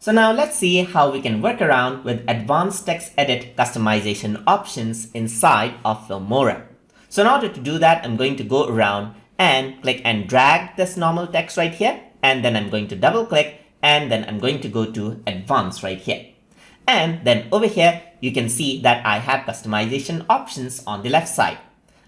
So now let's see how we can work around with advanced text edit customization options inside of Filmora. So in order to do that, I'm going to go around and click and drag this normal text right here. And then I'm going to double click and then I'm going to go to advanced right here. And then over here, you can see that I have customization options on the left side.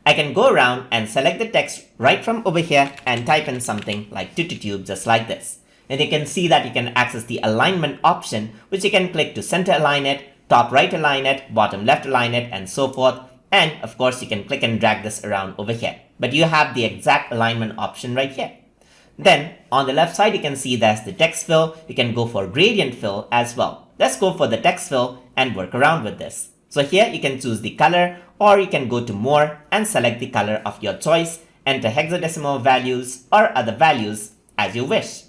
I can go around and select the text right from over here and type in something like tututube just like this. And you can see that you can access the alignment option, which you can click to center align it, top right align it, bottom left align it, and so forth. And of course, you can click and drag this around over here. But you have the exact alignment option right here. Then on the left side, you can see there's the text fill. You can go for gradient fill as well. Let's go for the text fill and work around with this. So here you can choose the color, or you can go to more and select the color of your choice, enter hexadecimal values or other values as you wish.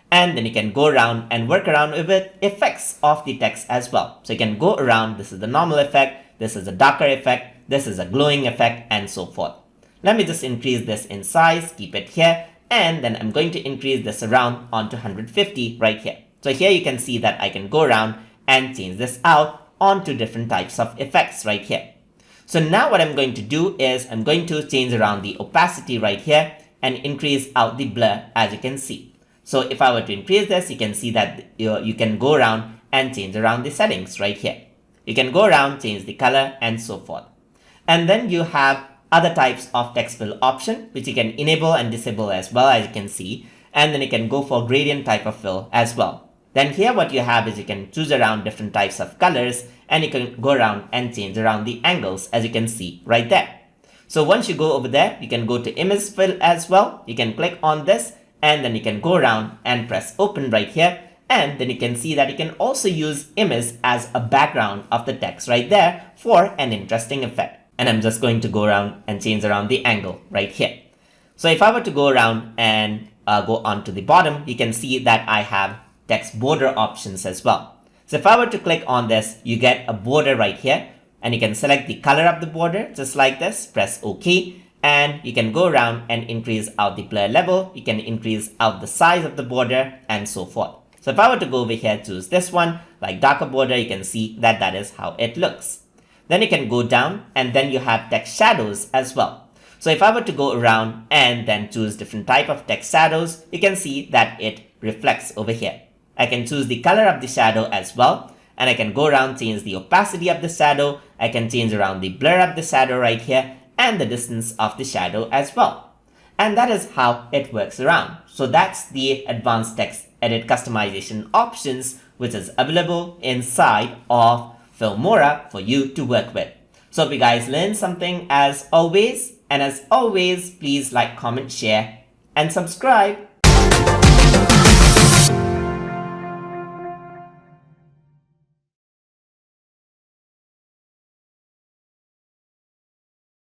And then you can go around and work around with effects of the text as well. So you can go around, this is the normal effect, this is a darker effect, this is a glowing effect, and so forth. Let me just increase this in size, keep it here, and then I'm going to increase this around onto 150 right here. So here you can see that I can go around and change this out onto different types of effects right here. So now what I'm going to do is I'm going to change around the opacity right here and increase out the blur as you can see. So if I were to increase this, you can see that you can go around and change around the settings right here. You can go around, change the color, and so forth. And then you have other types of text fill option, which you can enable and disable as well, as you can see. And then you can go for gradient type of fill as well. Then here what you have is you can choose around different types of colors, and you can go around and change around the angles as you can see right there. So once you go over there, you can go to image fill as well. You can click on this and then you can go around and press open right here. And then you can see that you can also use image as a background of the text right there for an interesting effect. And I'm just going to go around and change around the angle right here. So if I were to go around and go on to the bottom, you can see that I have text border options as well. So if I were to click on this, you get a border right here, and you can select the color of the border just like this, press OK, and you can go around and increase out the blur level, you can increase out the size of the border, and so forth. So if I were to go over here, choose this one, like darker border, you can see that that is how it looks. Then you can go down, and then you have text shadows as well. So if I were to go around and then choose different type of text shadows, you can see that it reflects over here. I can choose the color of the shadow as well, and I can go around, change the opacity of the shadow, I can change around the blur of the shadow right here, and the distance of the shadow as well. And that is how it works around. So that's the advanced text edit customization options, which is available inside of Filmora for you to work with. So if you guys learned something as always, and as always, please like, comment, share, and subscribe.